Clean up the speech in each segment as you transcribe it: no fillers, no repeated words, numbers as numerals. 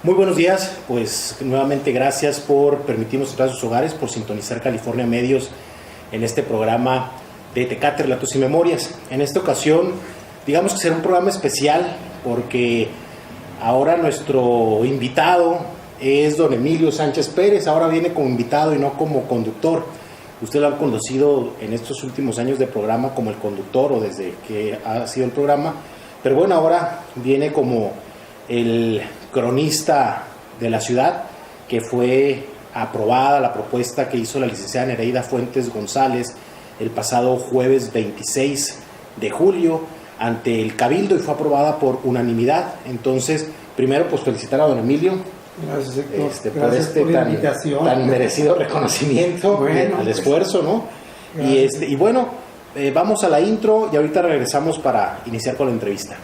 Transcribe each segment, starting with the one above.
Muy buenos días, pues nuevamente gracias por permitirnos entrar a sus hogares, por sintonizar California Medios en este programa de Tecate, Relatos y Memorias. En esta ocasión, digamos que será un programa especial porque ahora nuestro invitado es don Emilio Sánchez Pérez. Ahora viene como invitado y no como conductor. Usted lo ha conocido en estos últimos años de programa como el conductor o desde que ha sido el programa, pero bueno, ahora viene como el cronista de la ciudad, que fue aprobada la propuesta que hizo la licenciada Nereida Fuentes González el pasado jueves 26 de julio ante el Cabildo y fue aprobada por unanimidad. Entonces, primero pues felicitar a don Emilio. Gracias, Héctor. Por este tan merecido reconocimiento al esfuerzo, ¿no? Y bueno, vamos a la intro y ahorita regresamos para iniciar con la entrevista.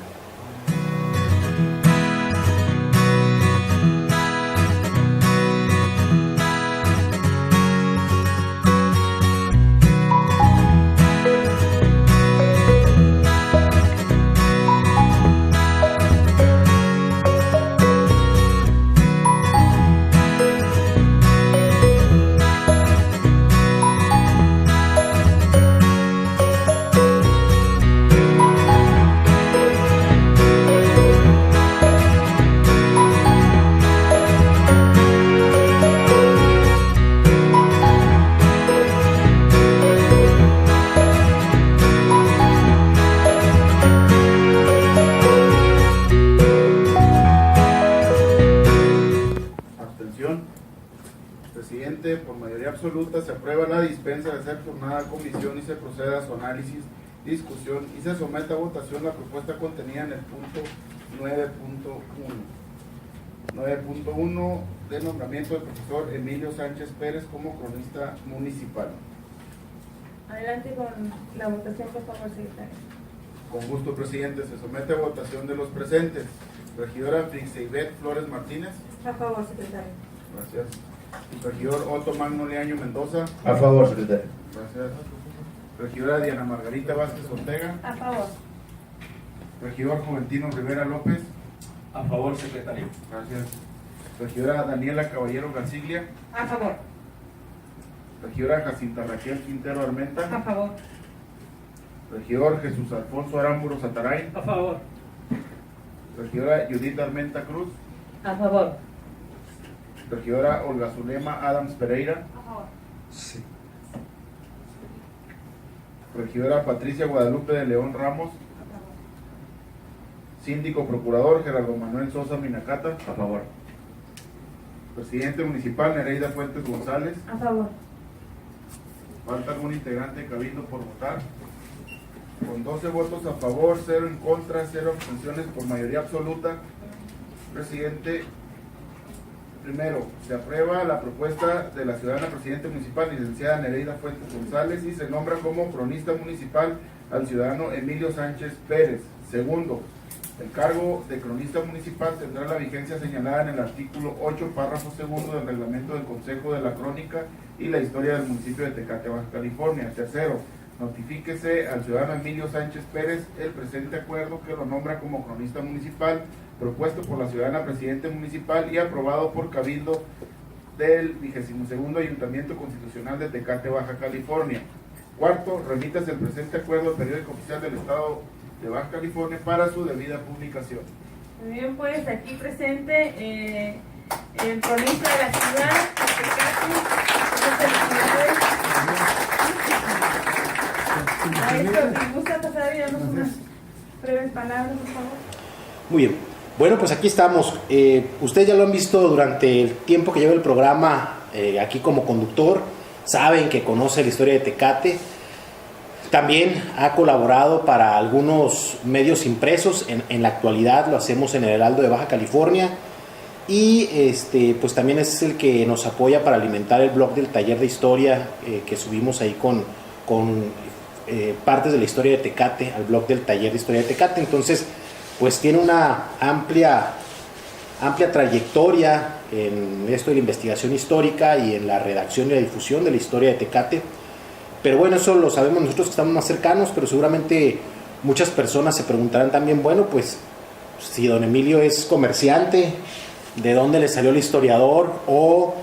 Se aprueba la dispensa de ser turnada a comisión y se procede a su análisis, discusión y se somete a votación la propuesta contenida en el punto 9.1 de nombramiento del profesor Emilio Sánchez Pérez como cronista municipal. Adelante con la votación, por favor, secretario. Con gusto, presidente. Se somete a votación de los presentes. Regidora Frixeibet Flores Martínez. A favor, secretario. Gracias. Regidor Otto Magno Leaño Mendoza. A favor, secretario. Gracias. Regidora Diana Margarita Vázquez Ortega. A favor. Regidor Juventino Rivera López. A favor, secretario. Gracias. Regidora Daniela Caballero Garciglia. A favor. Regidora Jacinta Raquel Quintero Armenta. A favor. Regidor Jesús Alfonso Aramburo Sataray. A favor. Regidora Judith Armenta Cruz. A favor. Regidora Olga Zulema Adams Pereira. A favor. Sí. Regidora Patricia Guadalupe de León Ramos. A favor. Síndico Procurador Gerardo Manuel Sosa Minacata. A favor. Presidente Municipal Nereida Fuentes González. A favor. ¿Falta algún integrante de Cabildo por votar? Con 12 votos a favor, 0 en contra, 0 abstenciones por mayoría absoluta. Presidente, primero, se aprueba la propuesta de la ciudadana presidente municipal, licenciada Nereida Fuentes González, y se nombra como cronista municipal al ciudadano Emilio Sánchez Pérez. Segundo, el cargo de cronista municipal tendrá la vigencia señalada en el artículo 8, párrafo segundo del reglamento del Consejo de la Crónica y la Historia del municipio de Tecate, Baja California. Tercero, notifíquese al ciudadano Emilio Sánchez Pérez el presente acuerdo que lo nombra como cronista municipal, propuesto por la ciudadana presidente municipal y aprobado por Cabildo del 22º Ayuntamiento Constitucional de Tecate, Baja California. Cuarto, remítase el presente acuerdo al periódico oficial del Estado de Baja California para su debida publicación. Muy bien, pues aquí presente el cronista de la ciudad, Maestro, si gusta pasar y darnos unas breves palabras, por favor. Muy bien. Bueno, pues aquí estamos. Ustedes ya lo han visto durante el tiempo que lleva el programa aquí como conductor. Saben que conoce la historia de Tecate. También ha colaborado para algunos medios impresos. En la actualidad lo hacemos en el Heraldo de Baja California. Y pues también es el que nos apoya para alimentar el blog del taller de historia que subimos ahí con partes de la historia de Tecate al blog del taller de historia de Tecate. Entonces, pues tiene una amplia trayectoria en esto de la investigación histórica y en la redacción y la difusión de la historia de Tecate. Pero bueno, eso lo sabemos nosotros que estamos más cercanos, pero seguramente muchas personas se preguntarán también, bueno, pues si don Emilio es comerciante, de dónde le salió el historiador, o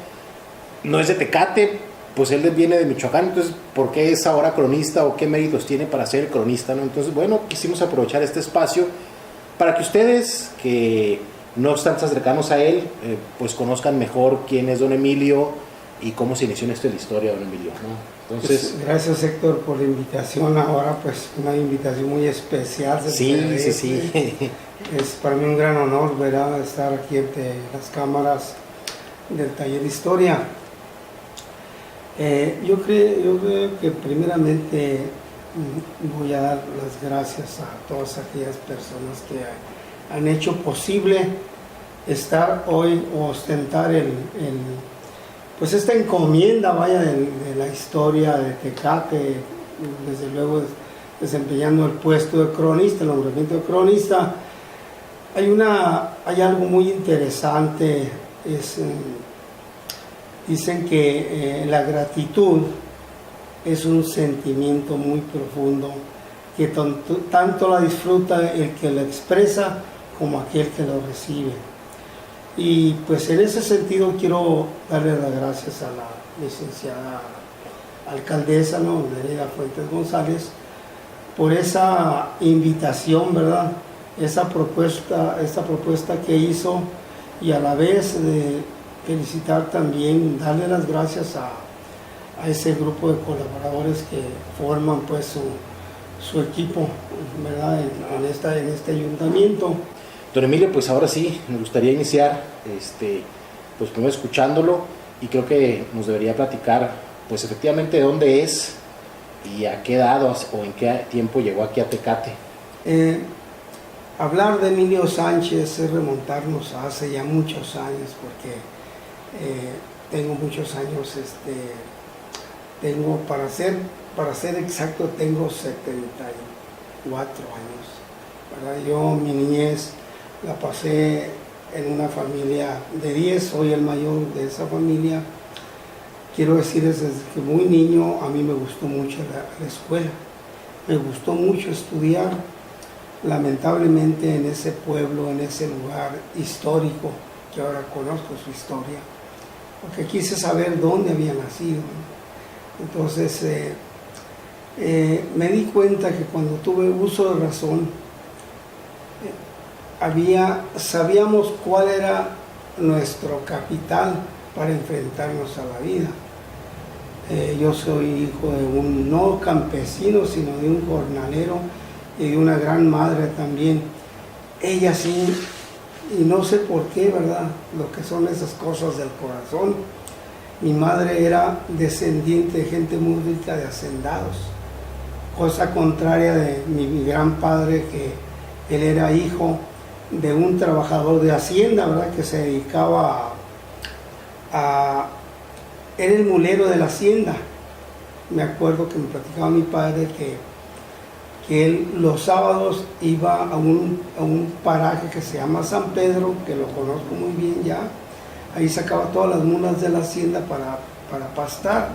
no es de Tecate, pues él viene de Michoacán, entonces ¿por qué es ahora cronista o qué méritos tiene para ser cronista, ¿no? Entonces, bueno, quisimos aprovechar este espacio para que ustedes, que no están tan cercanos a él, pues conozcan mejor quién es don Emilio y cómo se inició en esto de la historia de don Emilio, ¿no? Entonces, pues, gracias, Héctor, por la invitación. Ahora pues una invitación muy especial. sí. Es para mí un gran honor, ¿verdad?, estar aquí ante las cámaras del taller de historia. Yo creo que primeramente voy a dar las gracias a todas aquellas personas que han hecho posible estar hoy o ostentar pues esta encomienda, vaya, de la historia de Tecate, desde luego desempeñando el puesto de cronista, el nombramiento de cronista. Hay algo muy interesante, dicen que la gratitud es un sentimiento muy profundo que tanto la disfruta el que lo expresa como aquel que lo recibe. Y pues en ese sentido quiero darle las gracias a la licenciada alcaldesa, ¿no?, Nereida Fuentes González, por esa invitación, ¿verdad?, esta propuesta que hizo, y a la vez de felicitar también, darle las gracias a ese grupo de colaboradores que forman pues su equipo, ¿verdad?, en este ayuntamiento. Don Emilio, pues ahora sí, me gustaría iniciar, pues primero escuchándolo, y creo que nos debería platicar, pues efectivamente, de dónde es y a qué edad o en qué tiempo llegó aquí a Tecate. Hablar de Emilio Sánchez es remontarnos a hace ya muchos años, porque tengo muchos años, tengo, para ser exacto, tengo 74 años, ¿verdad? Yo mi niñez la pasé en una familia de 10, soy el mayor de esa familia. Quiero decir, desde que muy niño a mí me gustó mucho la escuela, me gustó mucho estudiar. Lamentablemente en ese pueblo, en ese lugar histórico, que ahora conozco su historia, porque quise saber dónde había nacido, ¿no? Entonces me di cuenta que cuando tuve uso de razón, sabíamos cuál era nuestro capital para enfrentarnos a la vida. Yo soy hijo de un no campesino, sino de un jornalero y de una gran madre también. Ella sí, y no sé por qué, ¿verdad?, lo que son esas cosas del corazón. Mi madre era descendiente de gente muy rica, de hacendados, cosa contraria de mi gran padre, que él era hijo de un trabajador de hacienda, ¿verdad?, que se dedicaba era el mulero de la hacienda. Me acuerdo que me platicaba mi padre que él los sábados iba a un paraje que se llama San Pedro, que lo conozco muy bien ya. Ahí sacaba todas las mulas de la hacienda para pastar.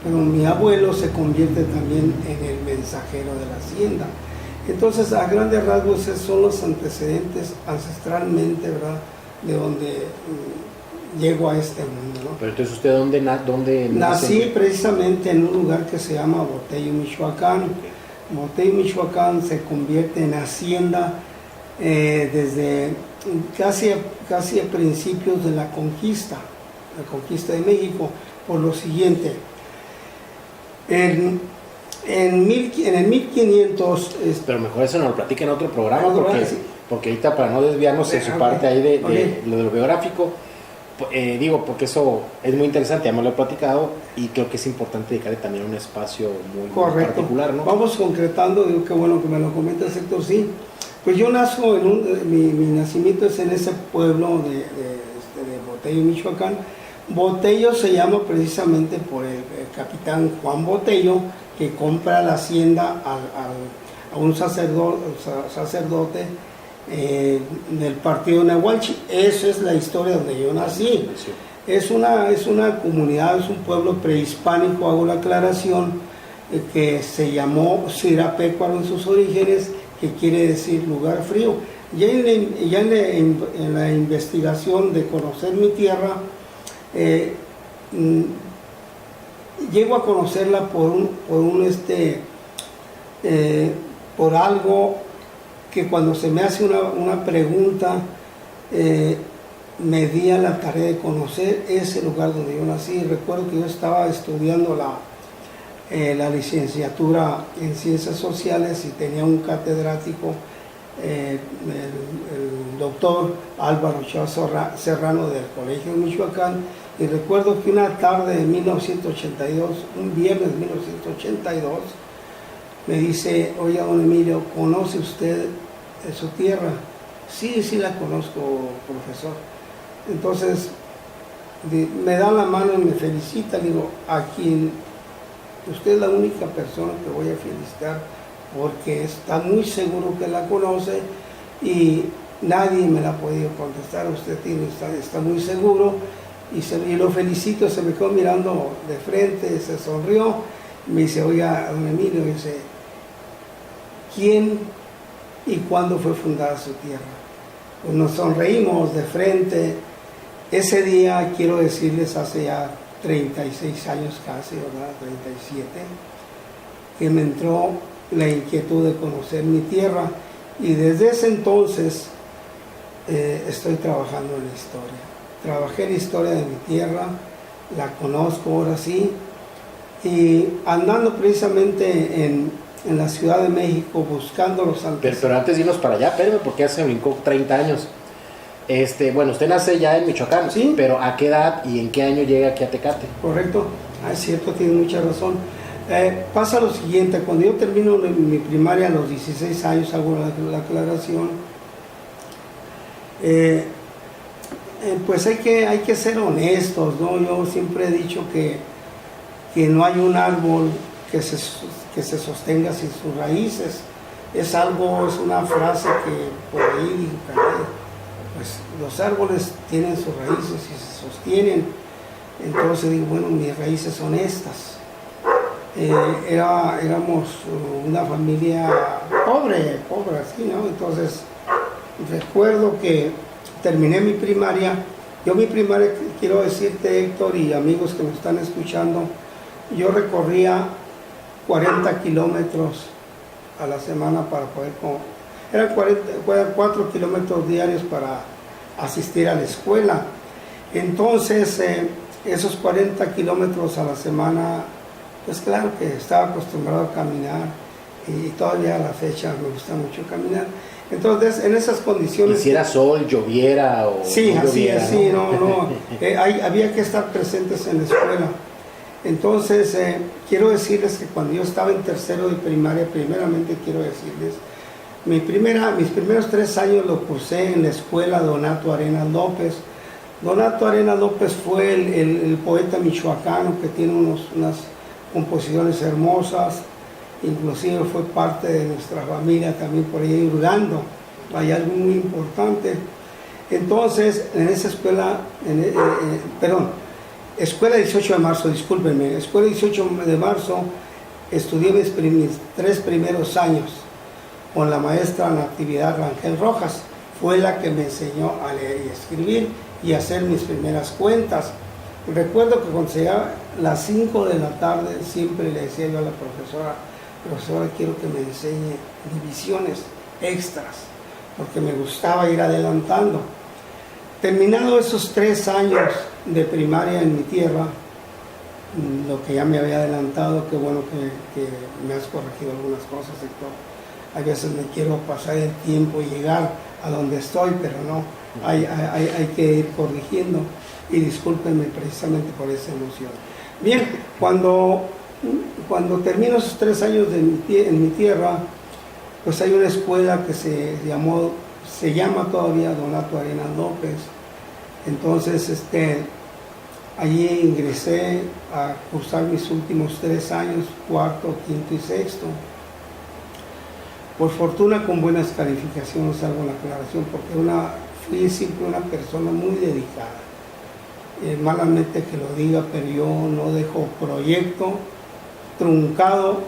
Pero mi abuelo se convierte también en el mensajero de la hacienda. Entonces, a grandes rasgos, esos son los antecedentes ancestralmente, ¿verdad?, de donde llego a este mundo, ¿no? Pero entonces, ¿usted dónde nací? Precisamente en un lugar que se llama Botello, Michoacán. Botello, Michoacán se convierte en hacienda desde casi a principios de la conquista de México, por lo siguiente. En el 1500... Pero mejor eso nos lo platica en otro programa, porque ahorita, para no desviarnos en su Okay. parte ahí de Okay. lo de lo biográfico, porque eso es muy interesante, ya me lo he platicado, y creo que es importante dedicarle también un espacio muy particular, ¿no? Vamos concretando, digo, qué bueno que me lo comentas, Héctor. Sí, pues yo nazco mi nacimiento es en ese pueblo de Botello, Michoacán. Botello se llama precisamente por el capitán Juan Botello, que compra la hacienda a un sacerdote del partido Nahualchi. Esa es la historia donde yo nací. Es una comunidad, es un pueblo prehispánico, hago la aclaración, que se llamó Sirapecuaro en sus orígenes, que quiere decir lugar frío. Ya en la investigación de conocer mi tierra, llego a conocerla por algo que cuando se me hace una pregunta, me di a la tarea de conocer ese lugar donde yo nací. Recuerdo que yo estaba estudiando la licenciatura en Ciencias Sociales y tenía un catedrático, el doctor Álvaro Chávez Serrano del Colegio de Michoacán, y recuerdo que una tarde de 1982, un viernes de 1982, me dice: oye, don Emilio, ¿conoce usted su tierra? Sí, sí la conozco, profesor. Entonces me da la mano y me felicita. Le digo: a quien usted es la única persona que voy a felicitar, porque está muy seguro que la conoce y nadie me la ha podido contestar. Usted está muy seguro, y lo felicito. Se me quedó mirando de frente, se sonrió, me dice: oiga, don Emilio, dice, ¿quién y cuándo fue fundada su tierra? Pues nos sonreímos de frente. Ese día, quiero decirles, hace ya 36 años casi, ¿verdad? 37, que me entró la inquietud de conocer mi tierra, y desde ese entonces estoy trabajando en la historia. Trabajé en la historia de mi tierra, la conozco ahora sí, y andando precisamente en la Ciudad de México buscando los antecedentes. Pero antes de irnos para allá, espérame, porque ya se brincó 30 años. Bueno, usted nace ya en Michoacán, sí, pero ¿a qué edad y en qué año llega aquí a Tecate? Correcto, es cierto, tiene mucha razón. Pasa lo siguiente: cuando yo termino mi primaria a los 16 años, hago la aclaración, pues hay que ser honestos, ¿no? Yo siempre he dicho que no hay un árbol que se sostenga sin sus raíces. Es una frase que por ahí digo: caray, pues los árboles tienen sus raíces y se sostienen. Entonces digo: bueno, mis raíces son estas. Éramos una familia pobre así, ¿no? Entonces recuerdo que terminé mi primaria. Yo mi primaria, quiero decirte, Héctor, y amigos que me están escuchando, yo recorría 40 kilómetros a la semana para poder eran 4 kilómetros diarios para asistir a la escuela. Entonces, esos 40 kilómetros a la semana, pues claro que estaba acostumbrado a caminar, y todavía a la fecha me gusta mucho caminar. Entonces, en esas condiciones... ¿Hiciera sol, lloviera o sí, no así, lloviera, así, no. Había que estar presentes en la escuela. Entonces, quiero decirles que cuando yo estaba en tercero de primaria, primeramente quiero decirles, mis primeros 3 años lo cursé en la escuela Donato Arenas López. Donato Arenas López fue el poeta michoacano que tiene unas composiciones hermosas. Inclusive fue parte de nuestra familia también por ahí hurgando. Hay algo muy importante. Entonces, en esa escuela, Escuela 18 de marzo, discúlpenme, Escuela 18 de marzo, estudié mis 3 primeros años con la maestra Natividad Rangel Rojas. Fue la que me enseñó a leer y escribir y hacer mis primeras cuentas. Recuerdo que cuando se llegaba las 5 de la tarde, siempre le decía yo a la profesora: quiero que me enseñe divisiones extras, porque me gustaba ir adelantando. Terminado esos 3 años de primaria en mi tierra, lo que ya me había adelantado, qué bueno que me has corregido algunas cosas, Héctor. A veces me quiero pasar el tiempo y llegar a donde estoy, pero no, hay que ir corrigiendo, y discúlpenme precisamente por esa emoción. Bien, cuando termino esos 3 años en mi tierra, pues hay una escuela que se llama todavía Donato Arenas López. Entonces, allí ingresé a cursar mis últimos 3 años, 4º, 5º y 6º. Por fortuna, con buenas calificaciones, hago la aclaración, porque fui siempre una persona muy dedicada. Malamente que lo diga, pero yo no dejo proyecto truncado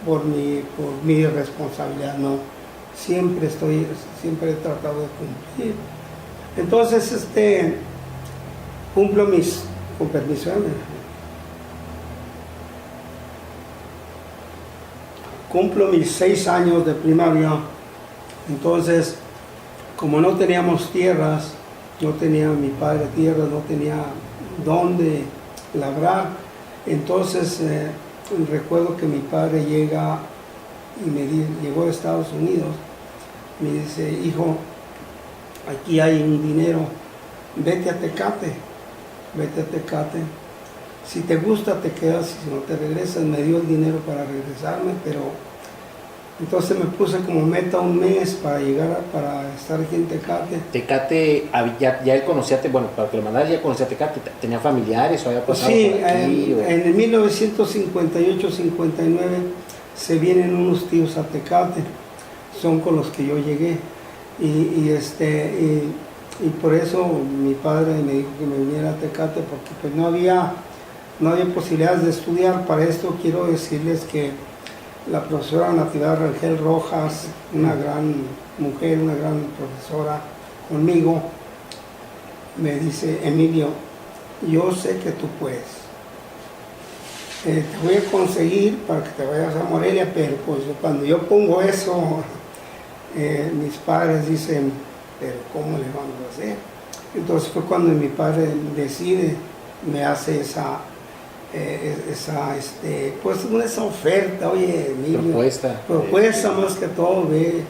por mi irresponsabilidad, no. siempre he tratado de cumplir. Entonces, cumplo con permiso, cumplo mis 6 años de primaria. Entonces, como no teníamos tierras, no tenía mi padre tierras, no tenía dónde labrar, entonces recuerdo que mi padre llegó de Estados Unidos, me dice: hijo, aquí hay un dinero, vete a Tecate, si te gusta te quedas, si no te regresas. Me dio el dinero para regresarme, pero entonces me puse como meta un mes para estar aquí en Tecate. Tecate, ya él conocía, bueno, para que lo mandara, ya conocía Tecate, ¿tenía familiares o había pasado Sí, por aquí? en el 1958-59 se vienen unos tíos a Tecate, son con los que yo llegué, y por eso mi padre me dijo que me viniera a Tecate, porque pues no había posibilidades de estudiar. Para esto quiero decirles que la profesora Natividad Rangel Rojas, una gran mujer, una gran profesora conmigo, me dice: Emilio, yo sé que tú puedes, te voy a conseguir para que te vayas a Morelia, pero pues cuando yo pongo eso, mis padres dicen: pero ¿cómo le vamos a hacer? Entonces fue cuando mi padre decide, me hace esa oferta: oye, Emilio, propuesta más que todo, ve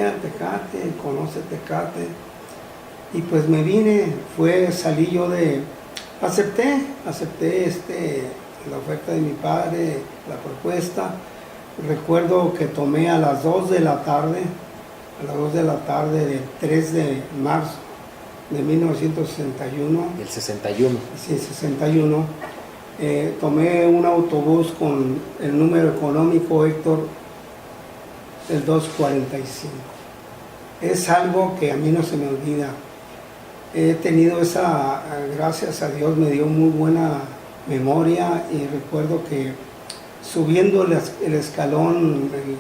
a Tecate, conoce Tecate. Y pues me vine, salí yo acepté la oferta de mi padre, la propuesta. Recuerdo que tomé a las 2 de la tarde del 3 de marzo de 1961. El 61. Sí, 61. Tomé un autobús con el número económico Héctor, el 245. Es algo que a mí no se me olvida. He tenido gracias a Dios, me dio muy buena memoria, y recuerdo que subiendo el escalón, el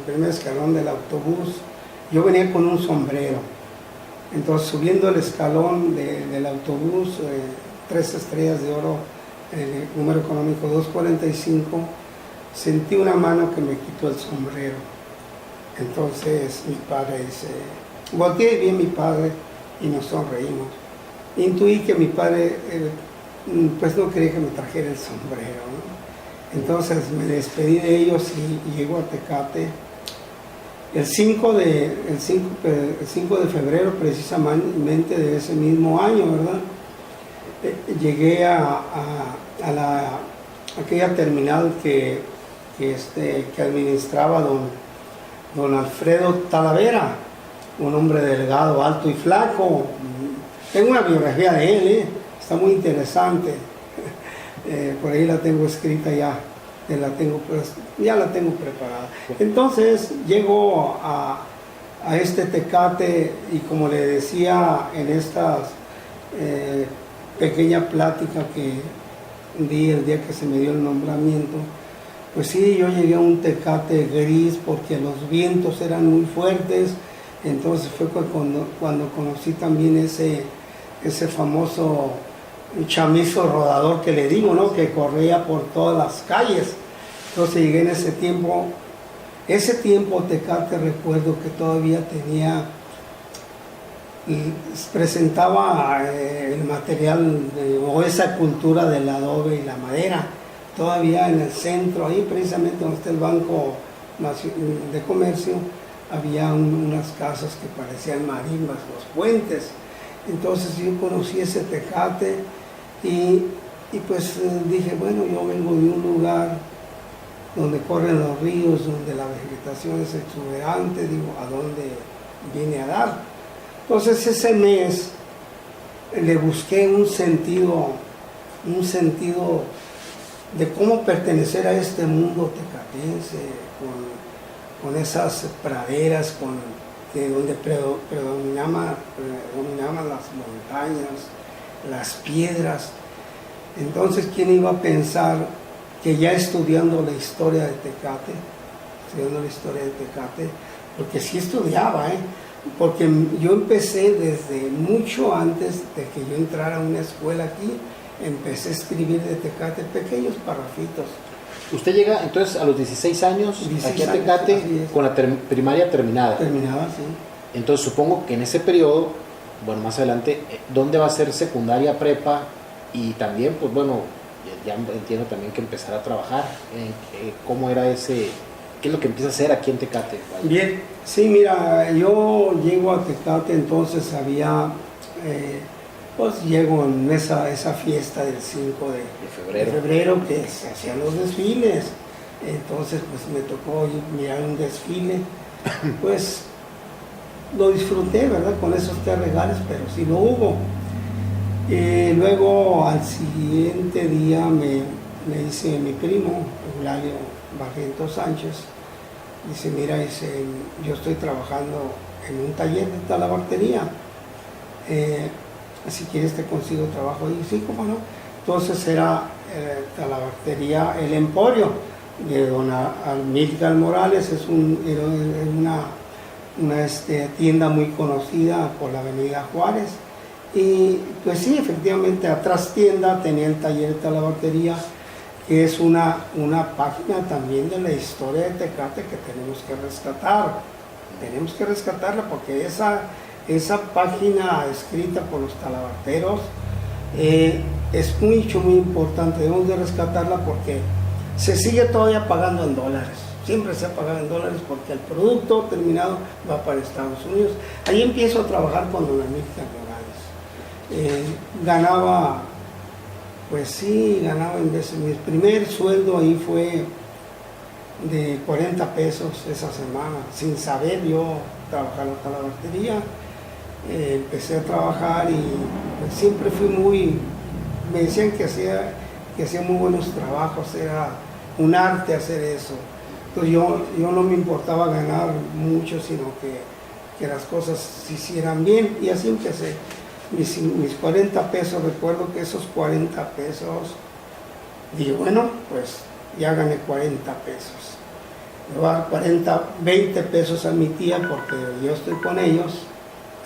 primer escalón del autobús, yo venía con un sombrero. Entonces, subiendo el escalón del autobús, 3 estrellas de oro, el número económico 245, sentí una mano que me quitó el sombrero. Entonces mi padre dice, volteé y vi a mi padre y nos sonreímos. Intuí que mi padre pues no quería que me trajera el sombrero, ¿no? Entonces me despedí de ellos y llego a Tecate. El 5 de febrero precisamente de ese mismo año, ¿verdad? Llegué a aquella terminal que administraba don Alfredo Talavera, un hombre delgado, alto y flaco. Tengo una biografía de él, está muy interesante. Por ahí la tengo escrita ya la tengo preparada. Entonces llego a este Tecate, y como le decía en esta pequeña plática que di el día que se me dio el nombramiento, pues sí, yo llegué a un Tecate gris porque los vientos eran muy fuertes. Entonces fue cuando conocí también ese famoso chamizo rodador que le digo, ¿no? Que corría por todas las calles. Entonces llegué en ese tiempo. Ese tiempo Tecate, recuerdo que todavía presentaba el material o esa cultura del adobe y la madera. Todavía en el centro, ahí precisamente donde está el Banco de Comercio, había unas casas que parecían marimbas, los puentes. Entonces yo conocí ese Tecate y pues dije, bueno, yo vengo de un lugar donde corren los ríos, donde la vegetación es exuberante, digo, ¿a dónde vine a dar? Entonces ese mes le busqué un sentido de cómo pertenecer a este mundo tecatense, con esas praderas, donde predominaban las montañas, las piedras. Entonces, ¿quién iba a pensar que ya estudiando la historia de Tecate, porque sí estudiaba, porque yo empecé desde mucho antes de que yo entrara a una escuela aquí, empecé a escribir de Tecate pequeños parrafitos. Usted llega entonces a los 16 años 16 aquí a años, Tecate así es. con la primaria terminada. Terminaba así. Entonces supongo que en ese periodo, bueno, más adelante, ¿dónde va a ser secundaria, prepa? Y también, pues bueno, ya entiendo también que empezar a trabajar. ¿Cómo era ese? ¿Qué es lo que empieza a hacer aquí en Tecate? Vaya. Bien, sí, mira, yo llego a Tecate, entonces había, pues llego en esa fiesta del 5 de febrero que se hacían los desfiles. Entonces, pues me tocó mirar un desfile, pues lo disfruté, ¿verdad? Con esos 3 regales, pero sí lo hubo. Luego, al siguiente día, me dice mi primo, Eulalio Barrientos Sánchez, dice, mira, dice, yo estoy trabajando en un taller de talabartería, si quieres te consigo trabajo ahí. Sí, cómo no. Entonces era talabartería El Emporio, de don Amílcar Morales, era una tienda muy conocida por la avenida Juárez. Y pues sí, efectivamente, atrás tienda tenía el taller de talabartería, que es una página también de la historia de Tecate que tenemos que rescatar. Tenemos que rescatarla porque esa página escrita por los talabarteros es muy importante. Debemos de rescatarla porque se sigue todavía pagando en dólares. Siempre se ha pagado en dólares porque el producto terminado va para Estados Unidos. Ahí empiezo a trabajar con don Amílcar Morales. Ganaba, pues sí, ganaba en veces. Mi primer sueldo ahí fue de 40 pesos esa semana, sin saber yo trabajar la talabartería. Empecé a trabajar y pues, siempre fui me decían que hacía muy buenos trabajos, era un arte hacer eso. Entonces yo no me importaba ganar mucho, sino que las cosas se hicieran bien, y así empecé. Mis 40 pesos, recuerdo que esos 40 pesos, dije, bueno, pues ya gané 40 pesos. Le voy a dar 20 pesos a mi tía porque yo estoy con ellos,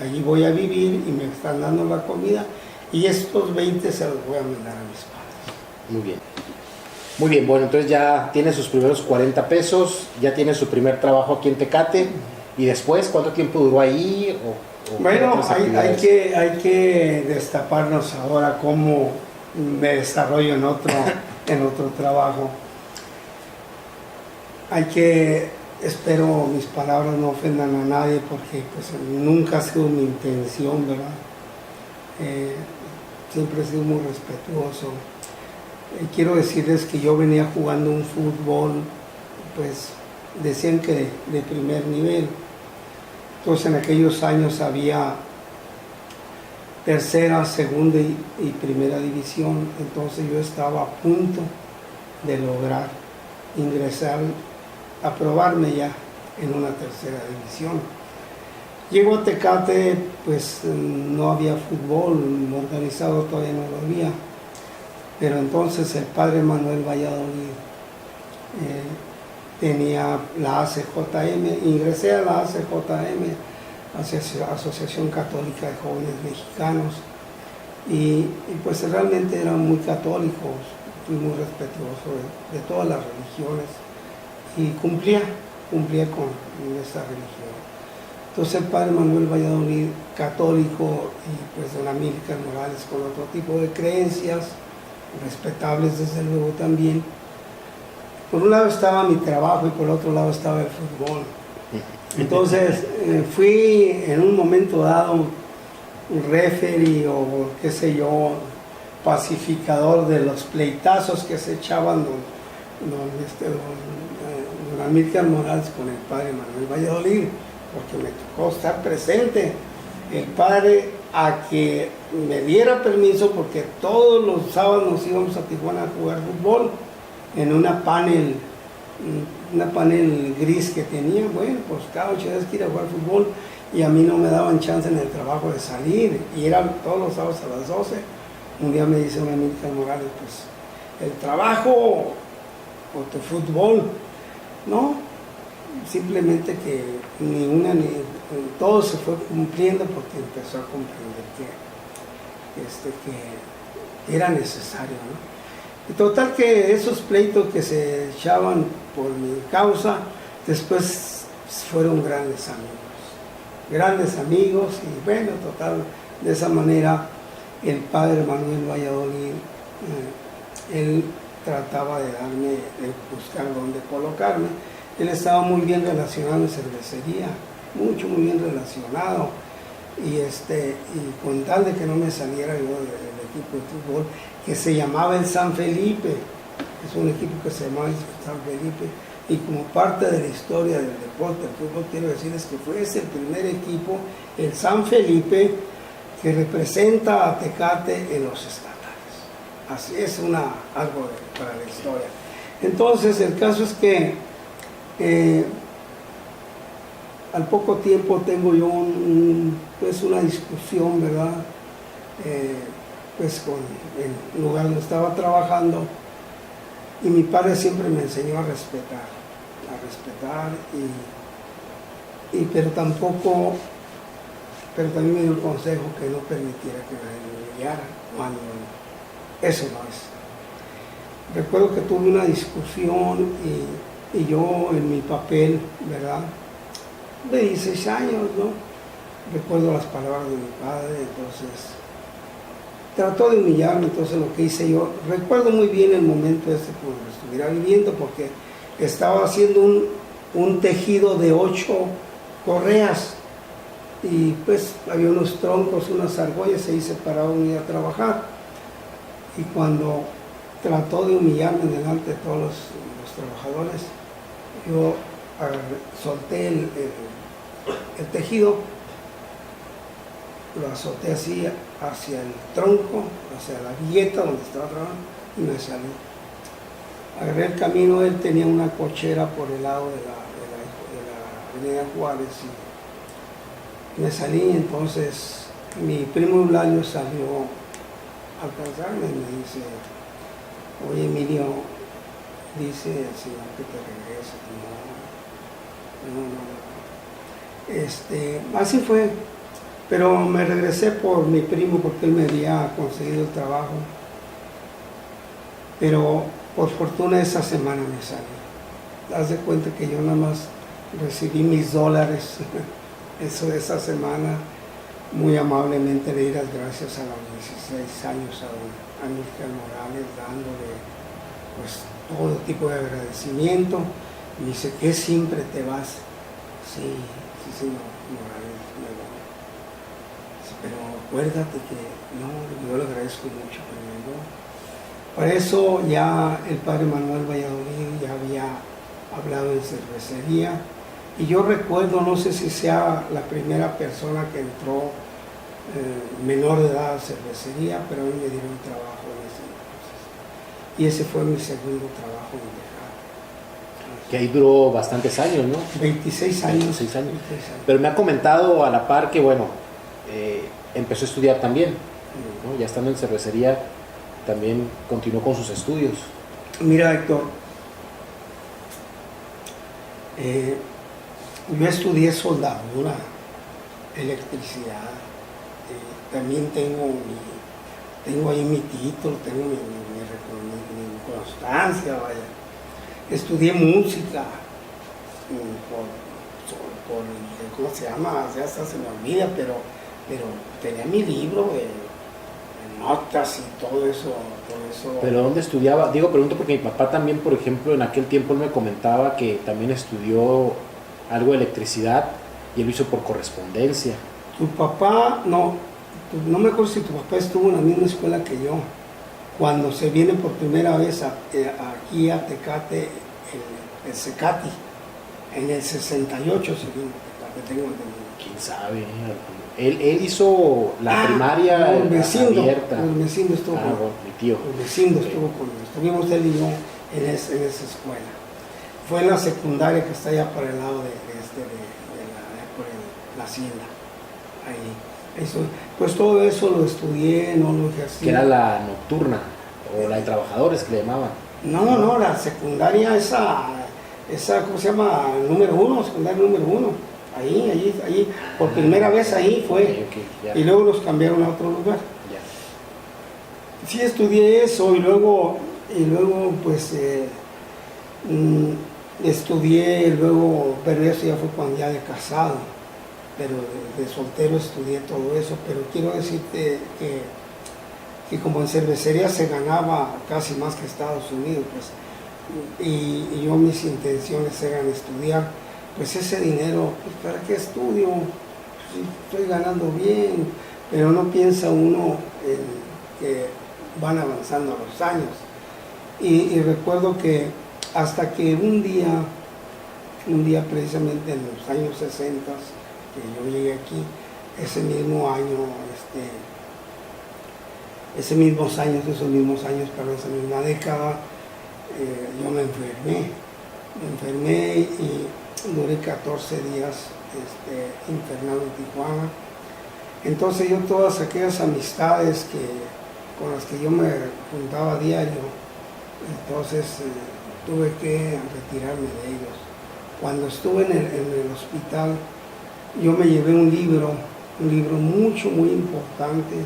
allí voy a vivir y me están dando la comida, y estos 20 se los voy a mandar a mis padres. Muy bien. Muy bien, bueno, entonces ya tiene sus primeros 40 pesos, ya tiene su primer trabajo aquí en Tecate, y después, ¿cuánto tiempo duró ahí? Bueno, hay que destaparnos ahora cómo me desarrollo en otro trabajo. Espero mis palabras no ofendan a nadie porque pues nunca ha sido mi intención, ¿verdad? Siempre he sido muy respetuoso. Quiero decirles que yo venía jugando un fútbol, pues decían que de primer nivel. Entonces en aquellos años había tercera, segunda y primera división. Entonces yo estaba a punto de lograr ingresar, aprobarme ya en una tercera división. Llego a Tecate, pues no había fútbol organizado, todavía no lo había. Pero entonces el padre Manuel Valladolid tenía la ACJM, ingresé a la ACJM, Asociación Católica de Jóvenes Mexicanos, y pues realmente eran muy católicos, fui muy respetuoso de todas las religiones, y cumplía con esa religión. Entonces el padre Manuel Valladolid, católico, y pues don Amílcar Morales con otro tipo de creencias, respetables desde luego también. Por un lado estaba mi trabajo y por otro lado estaba el fútbol. Entonces fui en un momento dado un referee o qué sé yo, pacificador de los pleitazos que se echaban don Amílcar Morales con el padre Manuel Valladolid, porque me tocó estar presente. El padre a que me diera permiso, porque todos los sábados nos íbamos a Tijuana a jugar fútbol en una panel gris que tenía. Bueno, pues cada 8 días que ir a jugar fútbol, y a mí no me daban chance en el trabajo de salir, y eran todos los sábados a las 12. Un día me dice Amílcar Morales, pues el trabajo o tu fútbol. No, simplemente que todo se fue cumpliendo porque empezó a comprender que era necesario, ¿no? Y total que esos pleitos que se echaban por mi causa, después fueron grandes amigos, y bueno, total, de esa manera el padre Manuel Valladolid, él trataba de buscar dónde colocarme. Él estaba muy bien relacionado en cervecería, muy bien relacionado, y con tal de que no me saliera yo del equipo de fútbol, que se llamaba el San Felipe, es un equipo que se llamaba el San Felipe, y como parte de la historia del deporte, del fútbol, quiero decirles que fue ese el primer equipo, el San Felipe, que representa a Tecate en los estatales. Así es algo para la historia. Entonces, el caso es que al poco tiempo tengo yo una discusión, ¿verdad? Pues con el lugar donde estaba trabajando, y mi padre siempre me enseñó a respetar, pero también me dio el consejo que no permitiera que nadie me humillara, cuando eso no es. Recuerdo que tuve una discusión y yo en mi papel, ¿verdad?, de 16 años, ¿no?, recuerdo las palabras de mi padre, entonces trató de humillarme. Entonces lo que hice yo, recuerdo muy bien el momento cuando estuviera viviendo, porque estaba haciendo un tejido de 8 correas, y pues había unos troncos, unas argollas, y se paraba un día a trabajar, y cuando trató de humillarme delante de todos los trabajadores, yo solté el tejido, lo azoté así hacia el tronco, hacia la villeta donde estaba trabajando, y me salí. Agarré el camino, él tenía una cochera por el lado de la avenida Juárez, y me salí. Entonces mi primo Eulalio salió a alcanzarme y me dice: oye, Emilio, dice el Señor que te regreses. No. Así fue. Pero me regresé por mi primo, porque él me había conseguido el trabajo. Pero por fortuna esa semana me salí. Haz de cuenta que yo nada más recibí mis $, eso de esa semana, muy amablemente le di las gracias a los 16 años a Miguel Morales, dándole pues todo tipo de agradecimiento. Y dice: ¿qué siempre te vas? Sí, señor Morales, me voy. Pero acuérdate que no, yo le agradezco mucho que me ayudó. Por eso ya el padre Manuel Valladolid ya había hablado en cervecería, y yo recuerdo, no sé si sea la primera persona que entró menor de edad a cervecería, pero a mí me dieron trabajo en ese entonces, y ese fue mi segundo trabajo en Tecate. Que ahí duró bastantes años, ¿no? 26 años. 26 años. Pero me ha comentado a la par que, bueno, empezó a estudiar también, ¿no? Ya estando en cervecería, también continuó con sus estudios. Mira, Héctor, yo estudié soldadura, electricidad, también tengo ahí mi título, tengo mi constancia, vaya. Estudié música, ¿cómo se llama? Ya hasta se me olvida, pero tenía mi libro de notas y todo eso. ¿Pero dónde estudiaba? Digo, pregunto porque mi papá también, por ejemplo, en aquel tiempo él me comentaba que también estudió algo de electricidad, y él lo hizo por correspondencia. Tu papá, no me acuerdo si tu papá estuvo en la misma escuela que yo. Cuando se viene por primera vez aquí a Tecate, el Cecati, en el 68 se vino a Tecate, tengo entendido. ¿Quién sabe? Él hizo la primaria abierta. Urmecindo estuvo con mi tío. Urmecindo estuvo con estuvimos él y yo en esa escuela. Fue en la secundaria que está allá por el lado de la hacienda. Ahí. Eso, pues todo eso lo estudié, no lo ejercí. Que era la nocturna, o la de trabajadores que le llamaban. No, la secundaria esa esa, ¿cómo se llama? Número 1, secundaria número 1. Ahí, por primera vez ahí fue. Ok, ya. Y luego los cambiaron a otro lugar. Ya. Sí, estudié eso y luego pues estudié, pero eso ya fue cuando ya de casado, pero de soltero estudié todo eso, pero quiero decirte que como en cervecería se ganaba casi más que Estados Unidos, pues, y yo mis intenciones eran estudiar, pues ese dinero, pues ¿para qué estudio? Si estoy ganando bien, pero no piensa uno en que van avanzando los años. Y recuerdo que hasta que un día precisamente en los años 60, que yo llegué aquí, ese mismo año, esos mismos años, pero esa misma década, yo me enfermé y duré 14 días internado en Tijuana. Entonces yo todas aquellas amistades con las que yo me juntaba a diario, entonces tuve que retirarme de ellos. Cuando estuve en el hospital, yo me llevé un libro muy importante,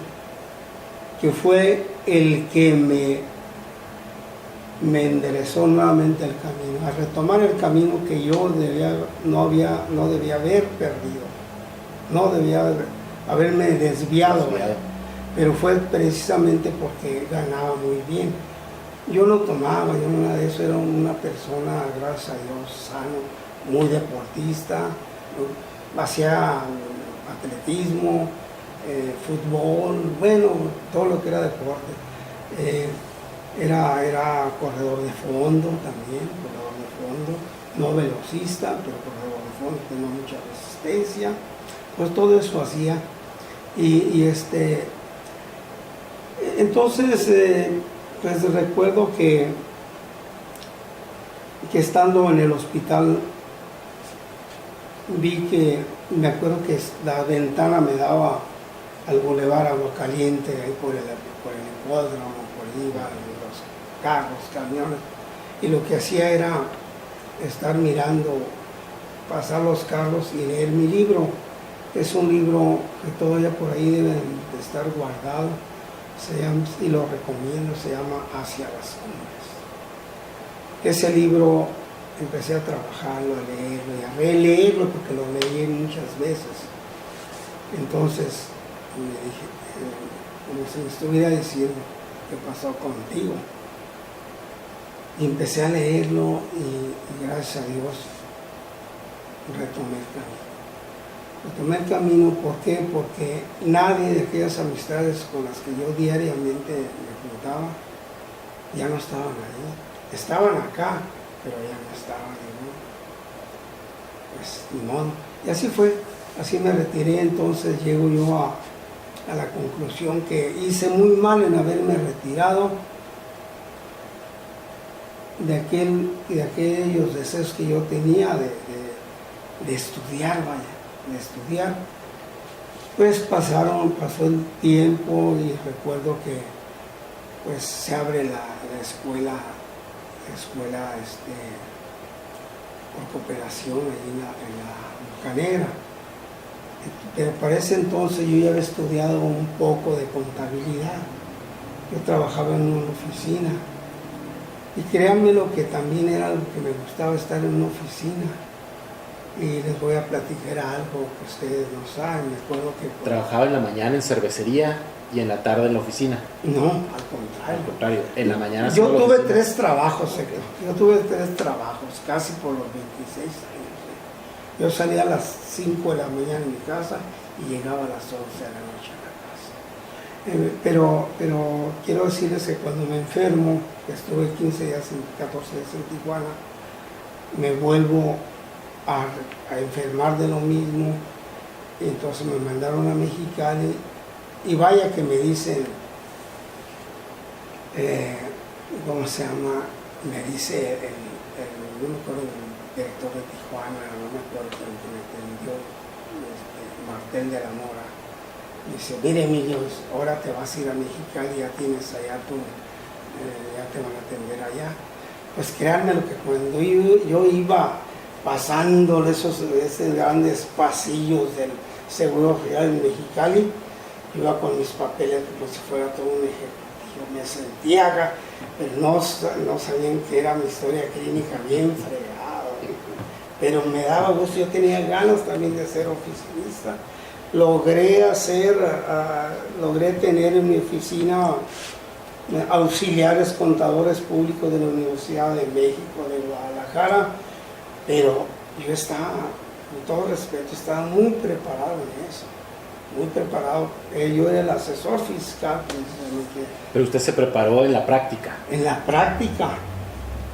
que fue el que me enderezó nuevamente el camino, a retomar el camino que yo no debía haber perdido, no debía haberme desviado. Pero fue precisamente porque ganaba muy bien. Yo no tomaba, yo nada de eso, era una persona, gracias a Dios, sano, muy deportista, hacía atletismo, fútbol, bueno, todo lo que era deporte. Era corredor de fondo también, no velocista, pero corredor de fondo, tenía mucha resistencia, pues todo eso hacía. Entonces, pues recuerdo que estando en el hospital me acuerdo que la ventana me daba al bulevar Agua Caliente, ahí por el hipódromo, por ahí iban los carros, camiones, y lo que hacía era estar mirando, pasar los carros y leer mi libro. Es un libro que todavía por ahí debe de estar guardado, y lo recomiendo, se llama Hacia las Cumbres. Ese libro empecé a trabajarlo, a leerlo y a releerlo porque lo leí muchas veces. Entonces me dije, como si me estuviera diciendo, ¿qué pasó contigo? Y empecé a leerlo y gracias a Dios retomé el camino. ¿Por qué? Porque nadie de aquellas amistades con las que yo diariamente me juntaba ya no estaban ahí. Estaban acá, pero ya no estaban, ¿no? Pues ni modo. Y así fue, así me retiré. Entonces llego yo a la conclusión que hice muy mal en haberme retirado de aquellos deseos que yo tenía de estudiar, de estudiar. Pues pasó el tiempo y recuerdo que pues se abre la escuela por cooperación ahí en la Bocanera. Pero para ese entonces yo ya había estudiado un poco de contabilidad. Yo trabajaba en una oficina y créanme lo que también era algo que me gustaba, estar en una oficina. Y les voy a platicar algo que ustedes no saben. Me acuerdo que ¿Trabajaba en la mañana en cervecería y en la tarde en la oficina? No, al contrario. En la mañana. Yo solo tuve la oficina. 3 trabajos, yo tuve 3 trabajos, casi por los 26 años. Yo salía a las 5 de la mañana en mi casa y llegaba a las 11 de la noche a la casa. Pero quiero decirles que cuando me enfermo, que estuve 14 días en Tijuana, me vuelvo a enfermar de lo mismo, y entonces me mandaron a Mexicali y vaya que me dicen, ¿cómo se llama? Me dice no me acuerdo el director de Tijuana, no me acuerdo el que me atendió, Martel de la Mora, me dice, mire Emilio, ahora te vas a ir a Mexicali, ya tienes allá ya te van a atender allá. pues créanme lo que cuando yo iba pasando esos grandes pasillos del Seguro Social en Mexicali, iba con mis papeles como si fuera todo un ejecutivo, me sentía acá, pero no sabían que era mi historia clínica bien fregada, pero me daba gusto, yo tenía ganas también de ser oficinista. Logré tener en mi oficina auxiliares contadores públicos de la Universidad de México, de Guadalajara, pero yo estaba, con todo respeto, estaba muy preparado en eso, muy preparado. Yo era el asesor fiscal, precisamente. Pero usted se preparó en la práctica. En la práctica,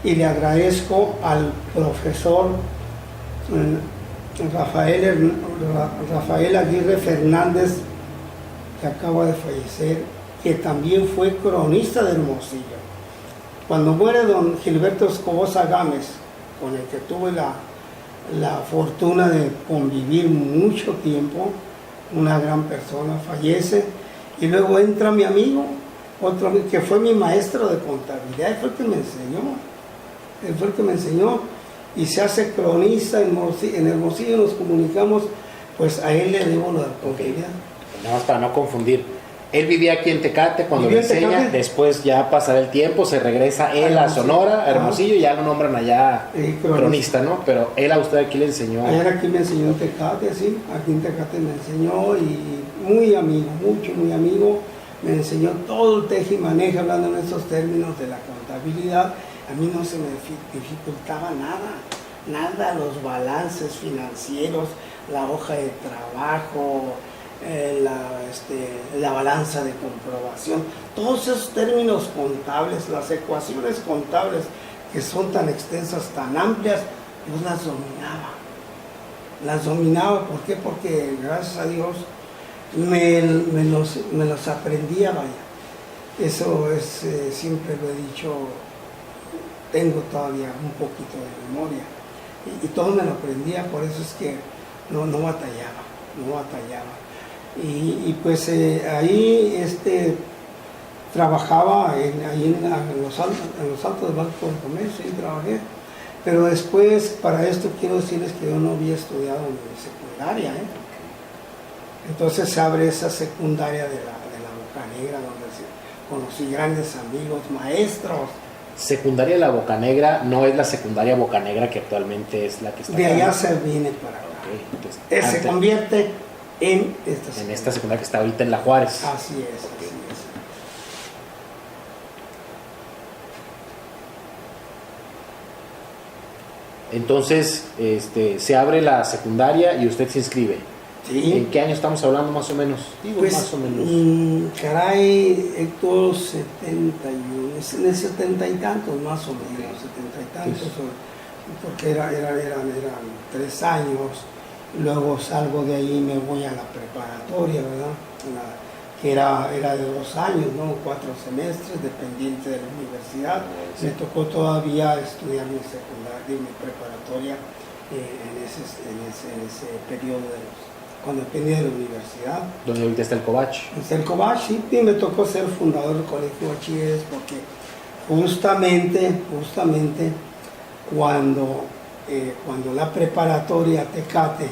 y le agradezco al profesor Rafael Aguirre Fernández, que acaba de fallecer, que también fue cronista de Hermosillo. Cuando muere don Gilberto Escobosa Gámez, con el que tuve la fortuna de convivir mucho tiempo, una gran persona, fallece, y luego entra mi amigo, otro que fue mi maestro de contabilidad, él fue el que me enseñó, y se hace cronista en Hermosillo, nos comunicamos, pues a él le debo la contabilidad. Nada más para no confundir. Él vivía aquí en Tecate cuando le enseña, Tecate. Después ya pasará el tiempo, se regresa él a Sonora, a Hermosillo, y ya lo nombran allá cronista, ¿no? Pero él a usted aquí le enseñó. Él aquí me enseñó en Tecate, sí, aquí en Tecate me enseñó, y muy amigo, muy amigo, me enseñó todo el teje y maneje, hablando en esos términos de la contabilidad. A mí no se me dificultaba nada, los balances financieros, la hoja de trabajo, la balanza de comprobación, todos esos términos contables, las ecuaciones contables que son tan extensas, tan amplias, yo las dominaba. ¿Por qué? Porque gracias a Dios me los aprendía, vaya. Eso es, siempre lo he dicho, tengo todavía un poquito de memoria, y todo me lo aprendía, por eso es que no batallaba. Y pues ahí trabajaba ahí en los Altos del Banco de Comercio, ahí trabajé, pero después, para esto quiero decirles que yo no había estudiado en secundaria, entonces se abre esa secundaria de la Bocanegra, donde conocí grandes amigos, maestros. Secundaria La Bocanegra no es la secundaria Bocanegra que actualmente es la que está De acá, allá ¿no? se viene para acá. Okay, entonces, Se convierte en esta secundaria que está ahorita en La Juárez. Así es. Entonces, se abre la secundaria y usted se inscribe. Sí. ¿En qué año estamos hablando más o menos? Digo, Pues, más o menos. Caray, Héctor, 71, en el 70 y tantos, más o menos, 70 y tantos, porque eran 3 años. Luego salgo de ahí y me voy a la preparatoria, ¿verdad? Que era de 2 años, ¿no? 4 semestres, dependiente de la universidad. Me tocó todavía estudiar mi secundaria y mi preparatoria en ese periodo cuando dependía de la universidad. Donde ahorita está el Covach. En el Covach, sí, y me tocó ser fundador del Colegio de Bachilleres, porque justamente cuando la preparatoria Tecate